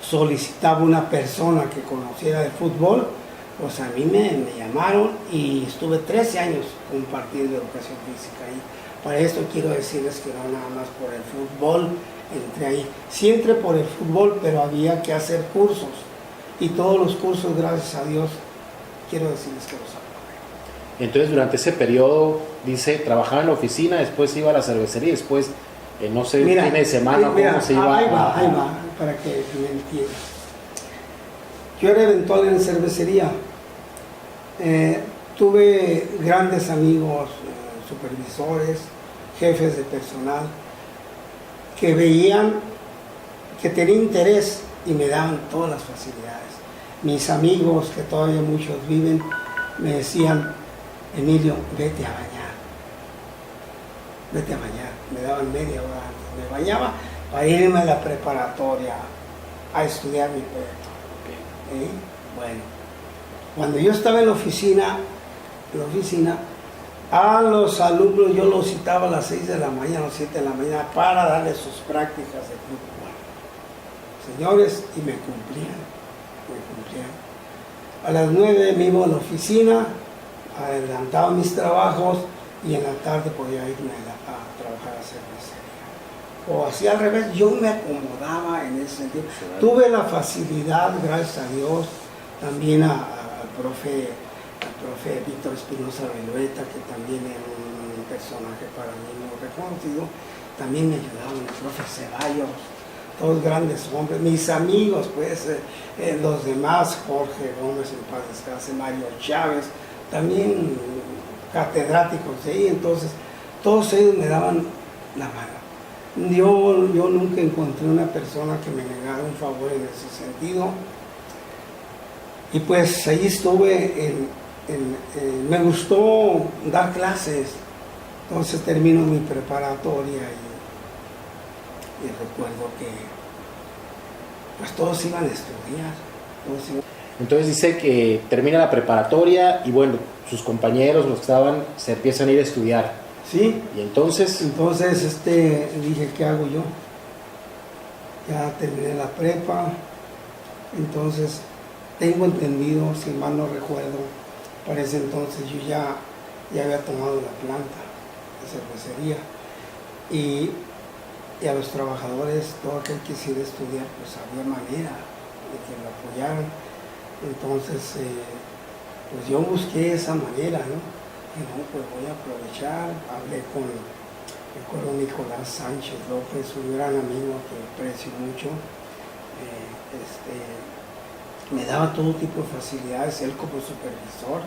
solicitaba una persona que conociera de fútbol, pues a mí me llamaron y estuve 13 años compartiendo educación física ahí. Para esto quiero decirles que no nada más por el fútbol entré ahí. Sí entré por el fútbol, pero había que hacer cursos, y todos los cursos, gracias a Dios, quiero decirles que los aprobé. Entonces, durante ese periodo, dice, trabajaba en la oficina, después iba a la cervecería, después, no sé, Mira, fin de semana, ¿cómo se iba? Ahí va, para que me entiendas. Yo era eventual en cervecería. Tuve grandes amigos, supervisores, jefes de personal, que veían que tenía interés y me daban todas las facilidades. Mis amigos, que todavía muchos viven, me decían: Emilio, vete a bañar. Me daban media hora antes, me bañaba para irme a la preparatoria a estudiar mi proyecto. Bueno, cuando yo estaba en la oficina, A los alumnos yo los citaba a las 6 de la mañana, a las 7 de la mañana, para darles sus prácticas de club cubano. Señores, y me cumplían. A las 9 me iba a la oficina, adelantaba mis trabajos y en la tarde podía irme a trabajar a cervecería. O así al revés, yo me acomodaba en ese sentido. Tuve la facilidad, gracias a Dios, también al profe Víctor Espinosa Vilueta, que también era un personaje para mí muy reconocido. También me ayudaban el profe Ceballos, todos grandes hombres, mis amigos, pues, los demás, Jorge Gómez, en paz descanse, Mario Chávez, también catedráticos de ahí. Entonces todos ellos me daban la mano. Yo nunca encontré una persona que me negara un favor en ese sentido, y pues ahí estuve. Me gustó dar clases, entonces termino mi preparatoria y recuerdo que pues todos iban a estudiar. Entonces dice que termina la preparatoria y bueno, sus compañeros, los que estaban, se empiezan a ir a estudiar. Sí. Y entonces Dije, ¿qué hago yo? Ya terminé la prepa, entonces tengo entendido, si mal no recuerdo, para ese entonces yo ya había tomado la planta de cervecería, y a los trabajadores, todo aquel que quisiera estudiar, pues había manera de que lo apoyaran. Entonces, pues yo busqué esa manera, ¿no? Y no, pues voy a aprovechar. Hablé con el coro Nicolás Sánchez López, un gran amigo que aprecio mucho. Me daba todo tipo de facilidades, él como supervisor,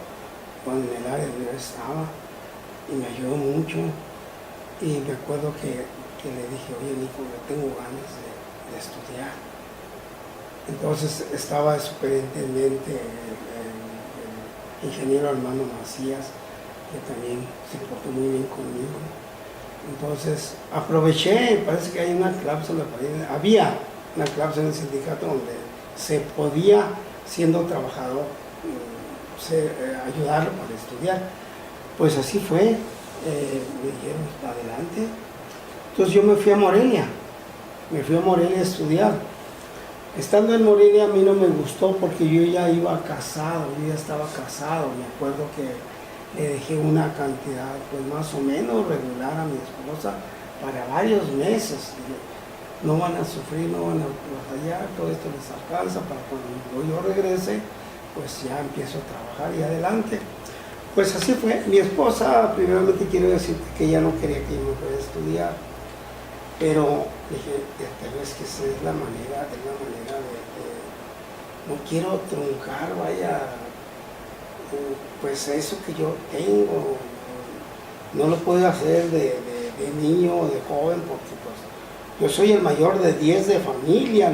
cuando en el área donde yo estaba, y me ayudó mucho. Y me acuerdo que le dije, oye Nico, yo tengo ganas de estudiar. Entonces estaba el superintendente, el ingeniero Armando Macías, que también se portó muy bien conmigo. Entonces aproveché, parece que hay una cláusula, había una cláusula en el sindicato donde se podía, siendo trabajador, ayudarlo para estudiar. Pues así fue, me dijeron, adelante. Entonces yo me fui a Morelia a estudiar. Estando en Morelia a mí no me gustó porque yo ya estaba casado. Me acuerdo que le dejé una cantidad pues más o menos regular a mi esposa para varios meses. No van a sufrir, no van a batallar, todo esto les alcanza para cuando yo regrese, pues ya empiezo a trabajar y adelante. Pues así fue. Mi esposa, primeramente quiero decirte que ella no quería que yo me fuera a estudiar, pero dije, pero es que esa es la manera no quiero truncar, vaya, pues eso que yo tengo, no lo puedo hacer de niño o de joven, porque pues yo soy el mayor de 10 de familia,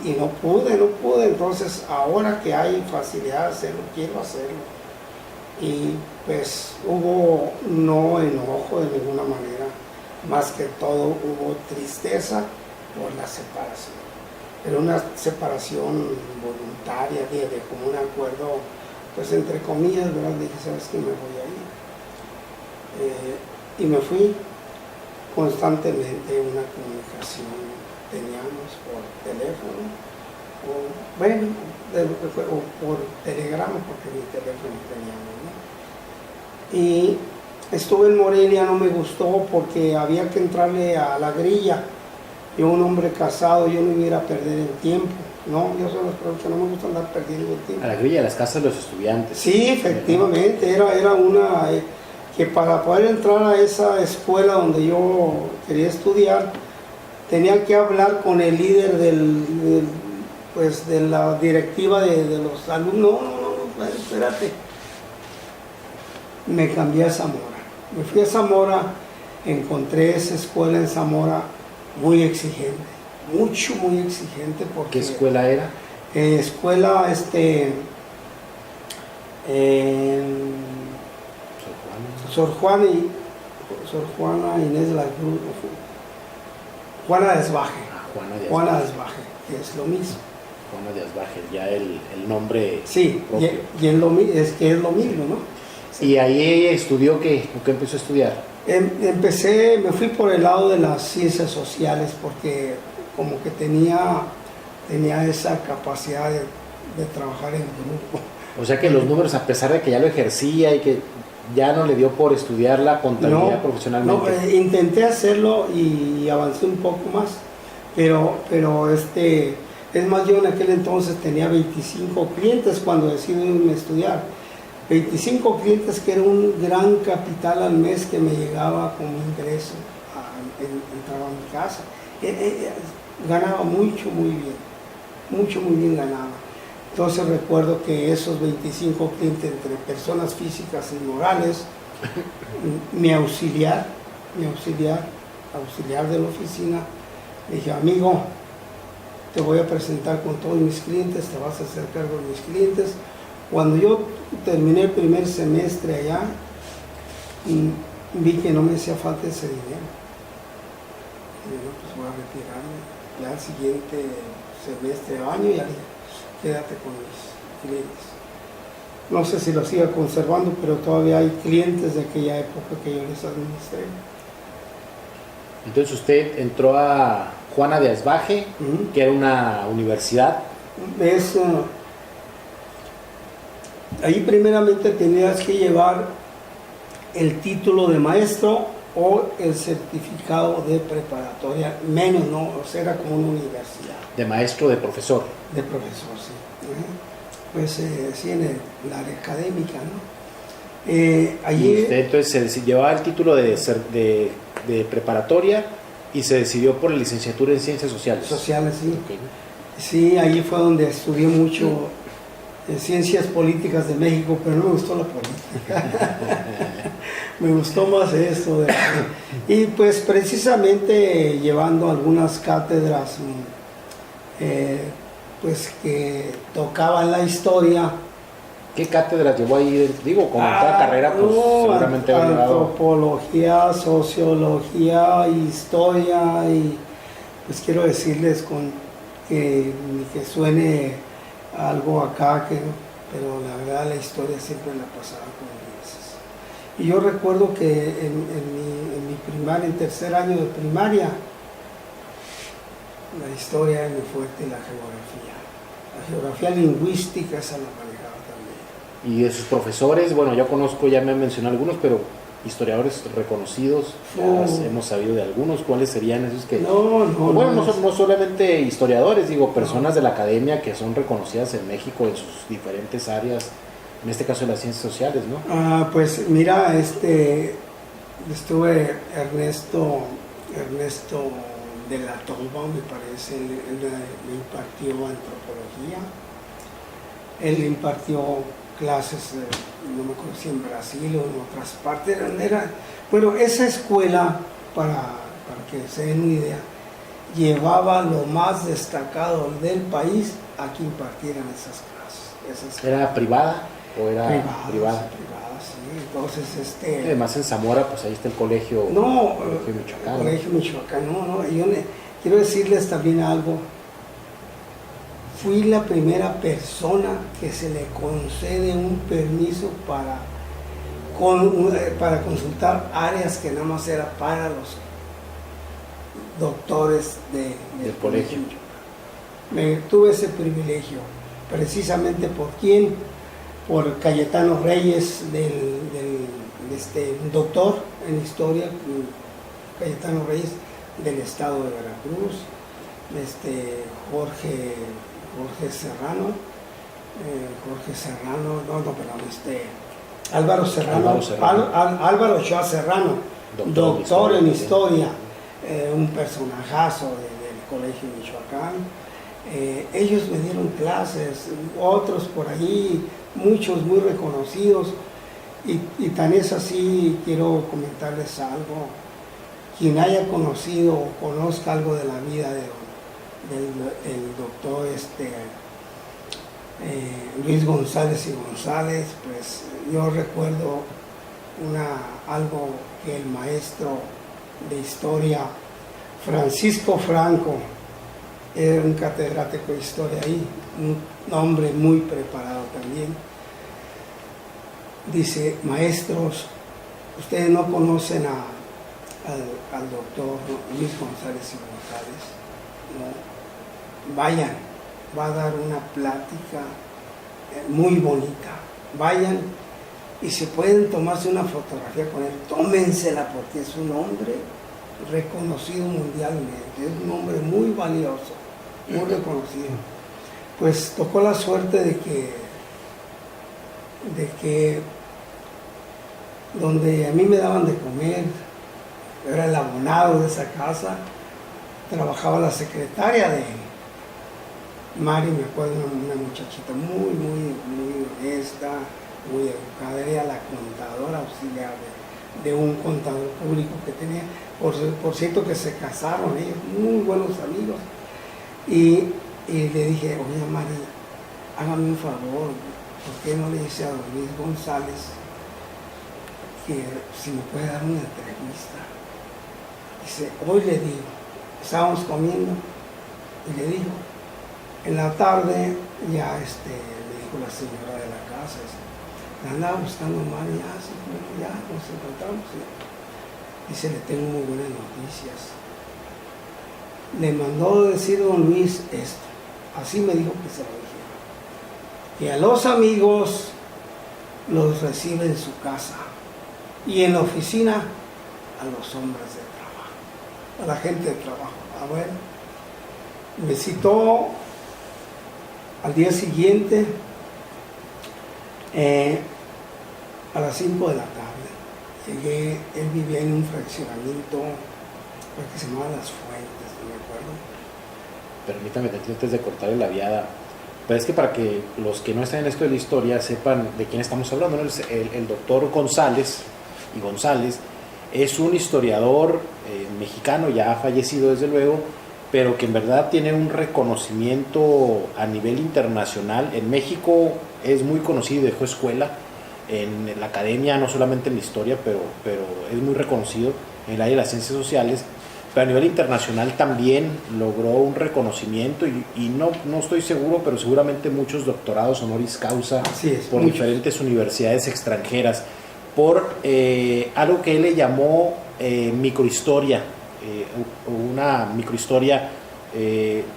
y no pude, entonces ahora que hay facilidad de hacerlo, quiero hacerlo. Y pues hubo no enojo de ninguna manera, más que todo hubo tristeza por la separación, pero una separación voluntaria, de común acuerdo, pues entre comillas, ¿verdad? Dije, ¿sabes qué? Me voy a ir. Y me fui. Constantemente una comunicación teníamos por teléfono, o por telegrama, porque mi teléfono teníamos, ¿no? Y estuve en Morelia, no me gustó porque había que entrarle a la grilla. Yo, un hombre casado, yo no iba a perder el tiempo, ¿no? Yo soy los profesores, no me gusta andar perdiendo el tiempo. a la grilla de las casas de los estudiantes. Sí, efectivamente, era una... que para poder entrar a esa escuela donde yo quería estudiar, tenía que hablar con el líder de la directiva de los alumnos. No, espérate. Me cambié a Zamora. Me fui a Zamora, encontré esa escuela en Zamora muy exigente, muy exigente. Porque, ¿qué escuela era? Escuela, Sor Juana Inés de la Cruz, Juana Desbaje. Juana Desbaje, que es lo mismo. Juana de Asbaje, ya el nombre sí, propio. y es lo mismo, ¿no? ¿Y ahí estudió qué? ¿O qué empezó a estudiar? Me fui por el lado de las ciencias sociales porque como que tenía esa capacidad de trabajar en grupo. O sea que los números, a pesar de que ya lo ejercía y que ya no le dio por estudiar la contabilidad profesionalmente. No, intenté hacerlo y avancé un poco más, pero es más, yo en aquel entonces tenía 25 clientes cuando decidí irme a estudiar. 25 clientes, que era un gran capital al mes que me llegaba como ingreso entraba a mi casa. Ganaba muy bien ganaba. Entonces recuerdo que esos 25 clientes, entre personas físicas y morales, mi auxiliar de la oficina, le dije: amigo, te voy a presentar con todos mis clientes, te vas a hacer cargo de mis clientes. Cuando yo terminé el primer semestre allá, vi que no me hacía falta ese dinero. Y bueno, pues voy a retirarme. Ya al siguiente semestre o año, ya dije: quédate con mis clientes. No sé si lo siga conservando, pero todavía hay clientes de aquella época que yo les administré. Entonces usted entró a Juana de Asbaje, que era una universidad. Ahí primeramente tenías que llevar el título de maestro o el certificado de preparatoria, menos, ¿no? O sea, era como una universidad. De maestro, de profesor. De profesor, sí. Pues sí, en el área académica, ¿no? Allí, y usted entonces llevaba el título de preparatoria y se decidió por la licenciatura en Ciencias Sociales. Sociales, sí. Okay. Sí, allí fue donde estudié mucho Ciencias Políticas de México, pero no me gustó la política. Me gustó más esto. Y pues precisamente llevando algunas cátedras pues que tocaban la historia. ¿Qué cátedras llevó ahí? Digo, como toda carrera, pues seguramente ha llevado antropología, sociología, historia, y pues quiero decirles que suene algo acá, pero la verdad la historia siempre la pasaba con ingleses. Y yo recuerdo que en mi primaria, en tercer año de primaria, la historia era muy fuerte y la geografía. La geografía lingüística, esa la manejaba también. Y de sus profesores, bueno, yo conozco, ya me mencionó algunos, pero historiadores reconocidos, hemos sabido de algunos. ¿Cuáles serían esos que...? No solamente historiadores, digo, personas de la academia que son reconocidas en México en sus diferentes áreas, en este caso de las ciencias sociales, ¿no? Pues mira, estuve Ernesto de la Tomba, me parece, él impartió antropología, él impartió clases, no me acuerdo si en Brasil o en otras partes. Bueno, esa escuela, para que se den una idea, llevaba lo más destacado del país a que impartieran esas clases. ¿Era privada o era privada? Privada, sí. Entonces, además en Zamora, pues ahí está el colegio. Colegio Michoacán. Colegio Michoacán, yo quiero decirles también algo. Fui la primera persona que se le concede un permiso para consultar áreas que nada más era para los doctores del colegio. Tuve ese privilegio, precisamente ¿por quién? Por Cayetano Reyes, un doctor en historia, Cayetano Reyes del estado de Veracruz, Álvaro Ochoa Serrano, doctor en historia, un personajazo del colegio Michoacán. Ellos me dieron clases, otros por allí, muchos muy reconocidos, y tan es así. Quiero comentarles algo: quien haya conocido o conozca algo de la vida del doctor Luis González y González, pues yo recuerdo algo que el maestro de historia Francisco Franco, era un catedrático de historia ahí, un hombre muy preparado también. dice, maestros, ustedes no conocen al doctor Luis González y González, no, vayan, va a dar una plática muy bonita, vayan y si pueden tomarse una fotografía con él, tómensela porque es un hombre reconocido mundialmente, es un hombre muy valioso, muy reconocido. Pues tocó la suerte de que donde a mí me daban de comer, era el abonado de esa casa, trabajaba la secretaria de Mari, me acuerdo, una muchachita muy honesta, muy educada, era la contadora auxiliar de un contador público que tenía, por cierto que se casaron ellos, muy buenos amigos, y le dije, oye Mari, hágame un favor, ¿por qué no le dice a don Luis González que si me puede dar una entrevista? Dice, hoy le digo, estábamos comiendo y le digo, en la tarde ya me dijo la señora de la casa, la andaba buscando Mari, sí, ya nos encontramos. Dice, le tengo muy buenas noticias. Le mandó decir don Luis esto, así me dijo que se lo dijera, que a los amigos los recibe en su casa y en la oficina a los hombres de trabajo, a la gente de trabajo. Bueno, me citó al día siguiente a las 5 de la tarde. Llegué, él vivía en un fraccionamiento que se llamaba Las Fuentes, no me acuerdo. Permítame antes de cortarle la viada, pero es que para que los que no están en esto de la historia sepan de quién estamos hablando, ¿no? El doctor González y González es un historiador mexicano, ya fallecido desde luego, pero que en verdad tiene un reconocimiento a nivel internacional. En México es muy conocido, dejó escuela en la academia, no solamente en la historia, pero es muy reconocido en el área de las ciencias sociales, pero a nivel internacional también logró un reconocimiento y no estoy seguro, pero seguramente muchos doctorados honoris causa por muchos. Diferentes universidades extranjeras, por algo que él le llamó microhistoria, una microhistoria,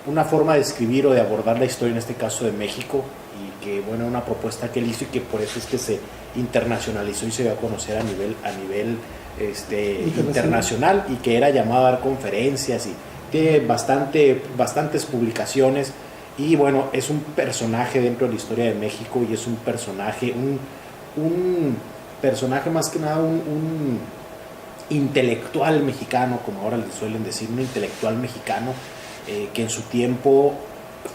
una forma de escribir o de abordar la historia, en este caso de México, y que bueno, una propuesta que él hizo y que por eso es que se internacionalizó y se dio a conocer a nivel internacional, y que era llamado a dar conferencias y tiene bastantes publicaciones, y bueno, es un personaje dentro de la historia de México y es un personaje, un personaje más que nada, un intelectual mexicano, como ahora le suelen decir, un intelectual mexicano que en su tiempo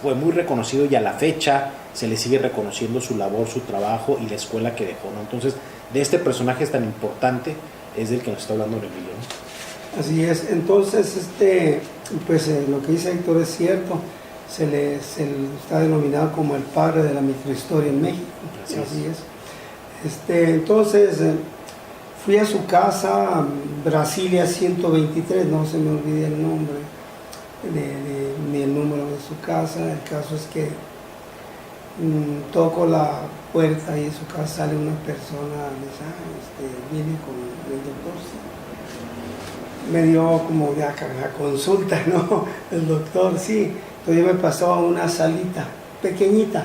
fue muy reconocido y a la fecha se le sigue reconociendo su labor, su trabajo y la escuela que dejó, ¿no? Entonces, de este personaje tan importante es del que nos está hablando Emilio, ¿no? Así es. Entonces, pues lo que dice Héctor es cierto, se le está denominado como el padre de la microhistoria en México. Así es. Entonces, fui a su casa, Brasilia 123, no se me olvide el nombre ni el número de su casa. El caso es que toco la puerta y en su casa sale una persona, dice, viene con el doctor. Sí. Me dio como ya la consulta, ¿no? El doctor, sí. Entonces me pasó a una salita pequeñita,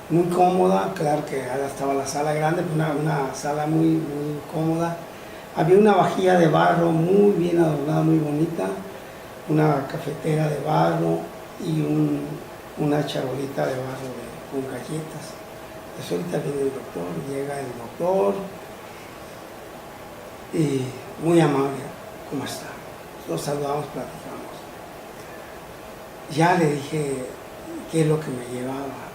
muy cómoda. Claro que ahora estaba la sala grande, una sala muy cómoda. Había una vajilla de barro muy bien adornada, muy bonita, una cafetera de barro y una charolita de barro con galletas. Entonces ahorita viene el doctor, llega el doctor y muy amable, ¿cómo está? Nos saludamos, platicamos. Ya le dije qué es lo que me llevaba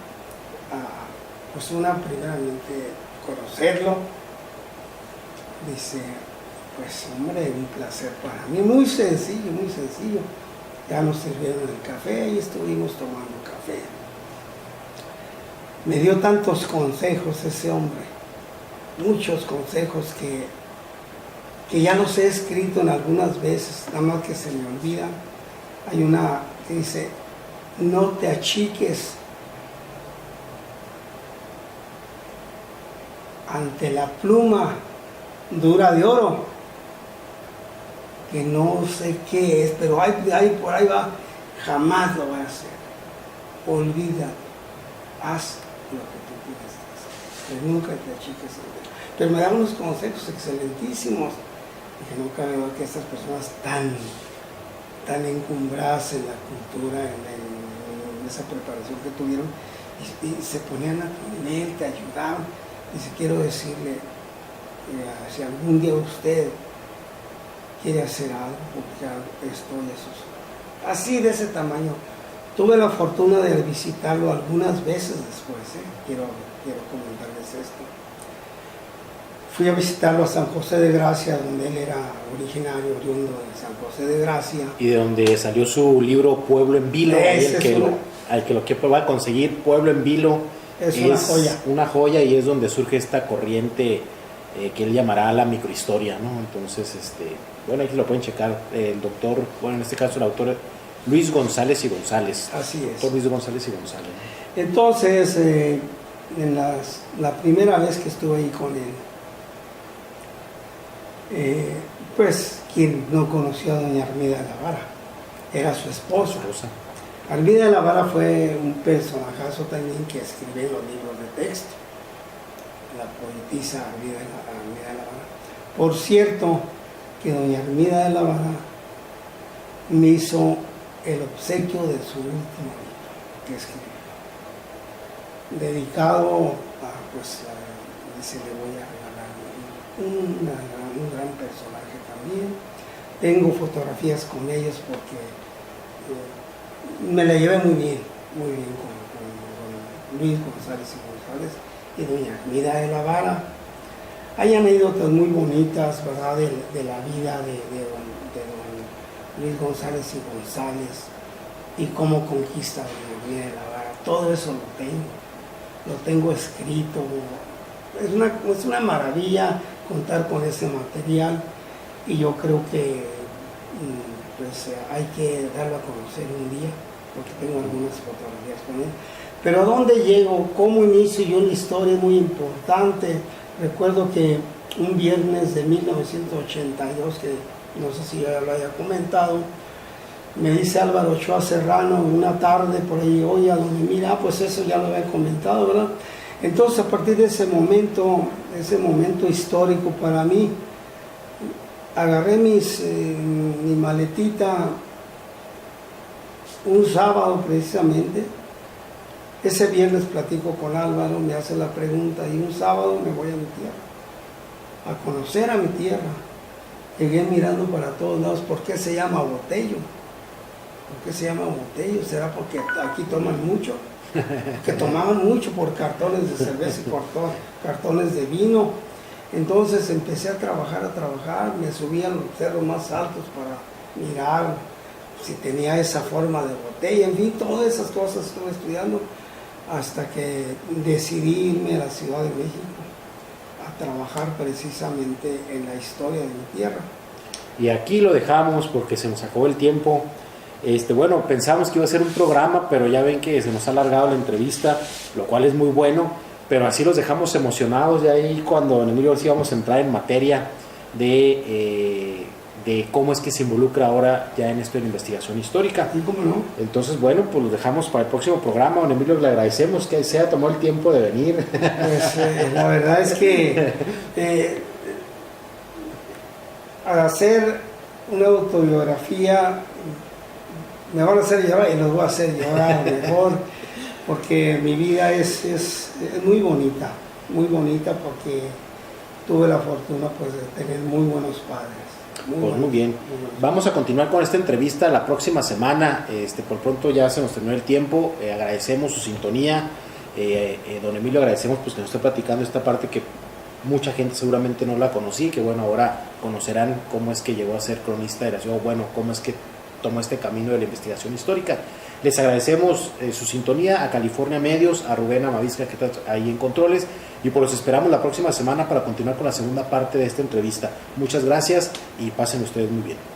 a, pues primeramente conocerlo. Dice, pues hombre, un placer para mí, muy sencillo, muy sencillo. Ya nos sirvieron el café y estuvimos tomando café. Me dio tantos consejos ese hombre, muchos consejos que ya los he escrito en algunas veces, nada más que se me olvidan. Hay una que dice, no te achiques ante la pluma dura de oro, que no sé qué es, pero por ahí va, jamás lo va a hacer. Olvídate, haz lo que tú quieres hacer, pero nunca te achiques. Pero me da unos consejos excelentísimos. Dije, no cabe duda que estas personas tan encumbradas en la cultura, en esa preparación que tuvieron, y se ponían a tu nivel, te ayudaban. Dice, quiero decirle, si algún día usted quiere hacer algo, porque esto y eso, así de ese tamaño. Tuve la fortuna de visitarlo algunas veces después, quiero comentarles esto. Fui a visitarlo a San José de Gracia, donde él era originario, oriundo de San José de Gracia. Y de donde salió su libro Pueblo en Vilo, al que lo que va a conseguir, Pueblo en Vilo. Es una joya. Una joya, y es donde surge esta corriente que él llamará la microhistoria, ¿no? Entonces, bueno, ahí lo pueden checar. El doctor, bueno, en este caso el autor Luis González y González. Así es. Doctor Luis González y González, ¿no? Entonces, en la primera vez que estuve ahí con él, pues quien no conoció a doña Armida de la Vara, era su esposa. Armida de la Vara fue un personajazo también que escribe los libros de texto, la poetisa Armida de la Vara. Por cierto, que doña Armida de la Vara me hizo el obsequio de su último libro que escribió, dedicado a, pues, dice, le voy a regalar un gran personaje también. Tengo fotografías con ellos porque me la llevé muy bien con Luis González y doña Armida de la Vara. Hay anécdotas muy bonitas, ¿verdad?, de la vida de don Luis González y González, y cómo conquista a doña Armida de la Vara. Todo eso lo tengo escrito. Es una maravilla contar con ese material, y yo creo que pues hay que darlo a conocer un día, porque tengo algunas fotografías con él. Pero ¿a dónde llego? ¿Cómo inicio yo la historia? Es muy importante. Recuerdo que un viernes de 1982, que no sé si ya lo haya comentado, me dice Álvaro Ochoa Serrano una tarde por ahí, oye, a donde mira, pues eso ya lo había comentado, ¿verdad? Entonces, a partir de ese momento histórico para mí, agarré mi maletita un sábado precisamente. Ese viernes platico con Álvaro, me hace la pregunta, y un sábado me voy a mi tierra, a conocer a mi tierra. Llegué mirando para todos lados. ¿Por qué se llama Botello? ¿Por qué se llama Botello? ¿Será porque aquí toman mucho? Que tomaban mucho por cartones de cerveza y por cartones de vino. Entonces empecé a trabajar, me subí a los cerros más altos para mirar si tenía esa forma de botella, en fin, todas esas cosas estuve estudiando hasta que decidí irme a la Ciudad de México a trabajar precisamente en la historia de mi tierra. Y aquí lo dejamos porque se nos acabó el tiempo. Bueno, pensamos que iba a ser un programa, pero ya ven que se nos ha alargado la entrevista, lo cual es muy bueno, pero así los dejamos emocionados. Ya ahí cuando en Emilio sí vamos a entrar en materia de cómo es que se involucra ahora ya en esto de la investigación histórica. ¿Y cómo no? Entonces, bueno, pues los dejamos para el próximo programa. Don Emilio, le agradecemos que se haya tomado el tiempo de venir. Pues la verdad es que al hacer una autobiografía me van a hacer llorar, y los voy a hacer llorar mejor, porque mi vida es muy bonita porque tuve la fortuna, pues, de tener muy buenos padres. Muy bien. Vamos a continuar con esta entrevista la próxima semana. Por pronto ya se nos terminó el tiempo. Agradecemos su sintonía. Don Emilio, agradecemos pues que nos esté platicando esta parte que mucha gente seguramente no la conocía, que bueno, ahora conocerán cómo es que llegó a ser cronista de la ciudad, bueno, cómo es que tomó este camino de la investigación histórica. Les agradecemos su sintonía a California Medios, a Rubén Amavisca, que está ahí en controles, y pues los esperamos la próxima semana para continuar con la segunda parte de esta entrevista. Muchas gracias y pasen ustedes muy bien.